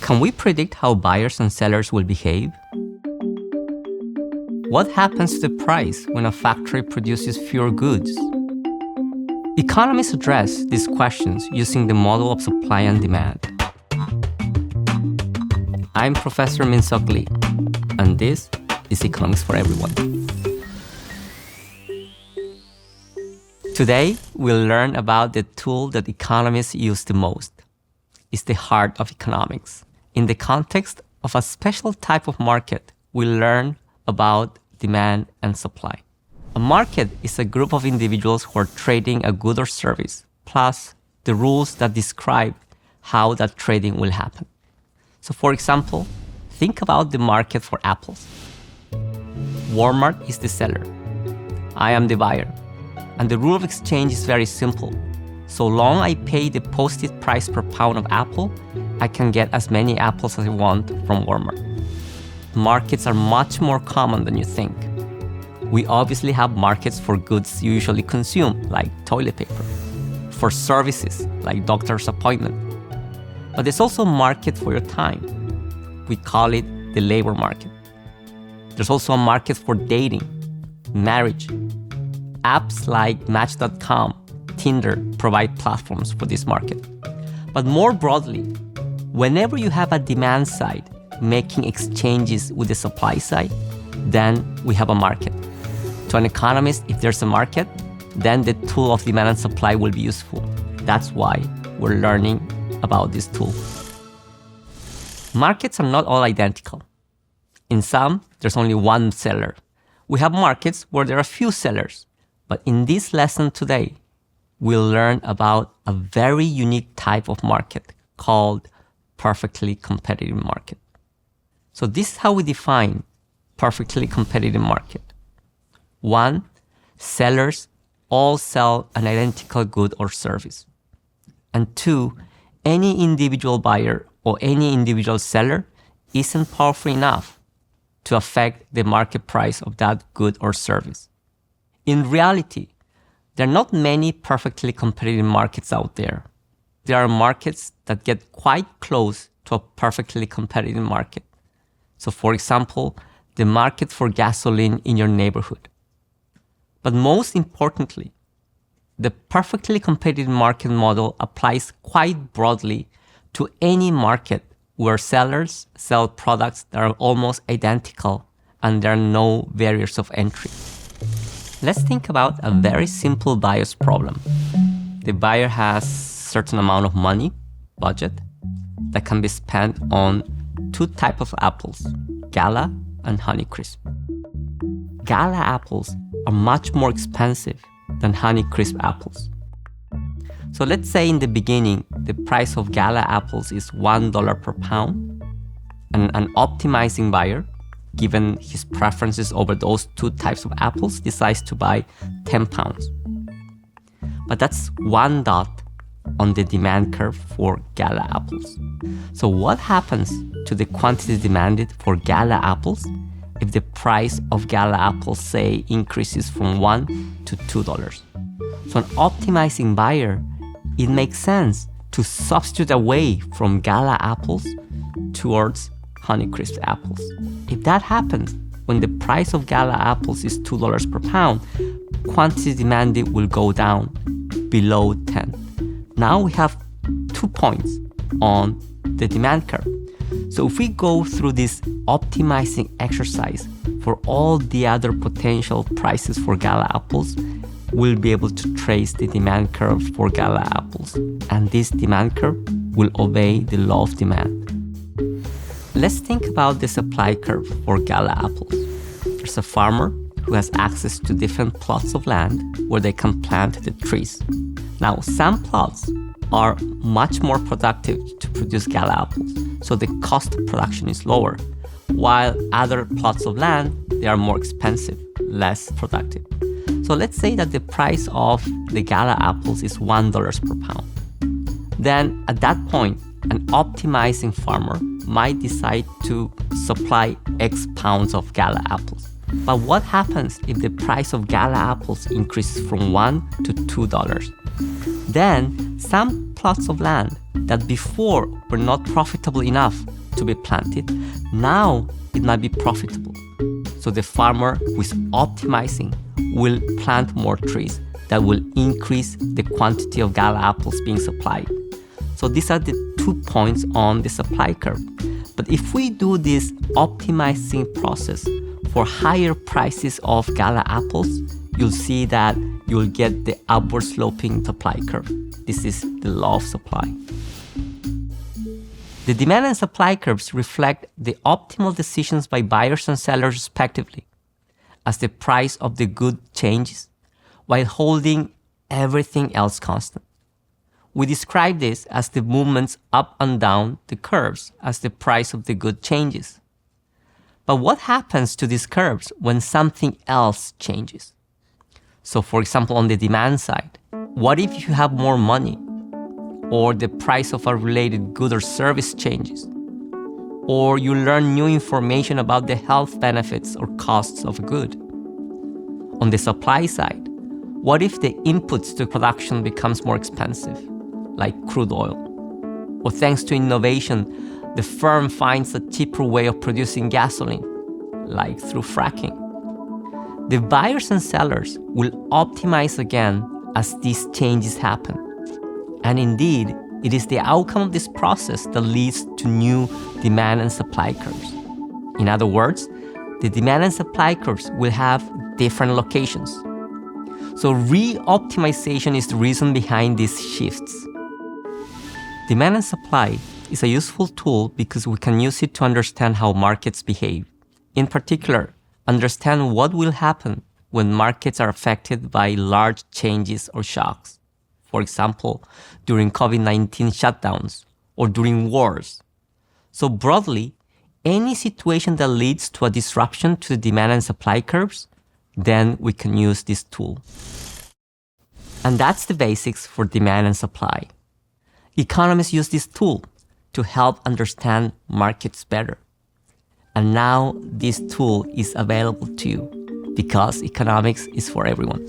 Can we predict how buyers and sellers will behave? What happens to the price when a factory produces fewer goods? Economists address these questions using the model of supply and demand. I'm Professor Min Sok Lee, and this is Economics for Everyone. Today, we'll learn about the tool that economists use the most. It's the heart of economics. In the context of a special type of market, we'll learn about demand and supply. A market is a group of individuals who are trading a good or service, plus the rules that describe how that trading will happen. So for example, think about the market for apples. Walmart is the seller. I am the buyer. And the rule of exchange is very simple. So long I pay the posted price per pound of apple, I can get as many apples as I want from Walmart. Markets are much more common than you think. We obviously have markets for goods you usually consume, like toilet paper, for services, like doctor's appointment. But there's also a market for your time. We call it the labor market. There's also a market for dating, marriage. Apps like Match.com, Tinder provide platforms for this market. But more broadly, whenever you have a demand side making exchanges with the supply side, then we have a market. To an economist, if there's a market, then the tool of demand and supply will be useful. That's why we're learning about this tool. Markets are not all identical. In some, there's only one seller. We have markets where there are few sellers. But in this lesson today, we'll learn about a very unique type of market called perfectly competitive market. So this is how we define perfectly competitive market. 1, sellers all sell an identical good or service. And 2, any individual buyer or any individual seller isn't powerful enough to affect the market price of that good or service. In reality, there are not many perfectly competitive markets out there. There are markets that get quite close to a perfectly competitive market. So for example, the market for gasoline in your neighborhood. But most importantly, the perfectly competitive market model applies quite broadly to any market where sellers sell products that are almost identical and there are no barriers of entry. Let's think about a very simple buyer's problem. The buyer has a certain amount of money, budget, that can be spent on 2 types of apples, Gala and Honeycrisp. Gala apples are much more expensive than Honeycrisp apples. So let's say in the beginning, the price of Gala apples is $1 per pound, and an optimizing buyer, given his preferences over those 2 types of apples, decides to buy 10 pounds. But that's 1 dot on the demand curve for Gala apples. So what happens to the quantity demanded for Gala apples if the price of Gala apples, say, increases from $1 to $2? So an optimizing buyer, it makes sense to substitute away from Gala apples towards Honeycrisp apples. If that happens, when the price of Gala apples is $2 per pound, quantity demanded will go down below 10. Now we have 2 points on the demand curve. So if we go through this optimizing exercise for all the other potential prices for Gala apples, we'll be able to trace the demand curve for Gala apples. And this demand curve will obey the law of demand. Let's think about the supply curve for Gala apples. There's a farmer who has access to different plots of land where they can plant the trees. Now, some plots are much more productive to produce Gala apples, so the cost of production is lower, while other plots of land, they are more expensive, less productive. So let's say that the price of the Gala apples is $1 per pound. Then at that point, an optimizing farmer might decide to supply X pounds of Gala apples. But what happens if the price of Gala apples increases from $1 to $2? Then some plots of land that before were not profitable enough to be planted, now it might be profitable. So the farmer who is optimizing will plant more trees that will increase the quantity of gala apples being supplied. So these are the 2 points on the supply curve. But if we do this optimizing process for higher prices of gala apples, you'll see that you'll get the upward sloping supply curve. This is the law of supply. The demand and supply curves reflect the optimal decisions by buyers and sellers respectively, as the price of the good changes while holding everything else constant. We describe this as the movements up and down the curves as the price of the good changes. But what happens to these curves when something else changes? So for example, on the demand side, what if you have more money, or the price of a related good or service changes, or you learn new information about the health benefits or costs of a good? On the supply side, what if the inputs to production becomes more expensive, like crude oil? Or thanks to innovation, the firm finds a cheaper way of producing gasoline, like through fracking. The buyers and sellers will optimize again as these changes happen. And indeed, it is the outcome of this process that leads to new demand and supply curves. In other words, the demand and supply curves will have different locations. So re-optimization is the reason behind these shifts. Demand and supply is a useful tool because we can use it to understand how markets behave. In particular, understand what will happen when markets are affected by large changes or shocks. For example, during COVID-19 shutdowns or during wars. So broadly, any situation that leads to a disruption to the demand and supply curves, then we can use this tool. And that's the basics for demand and supply. Economists use this tool to help understand markets better. And now this tool is available to you because economics is for everyone.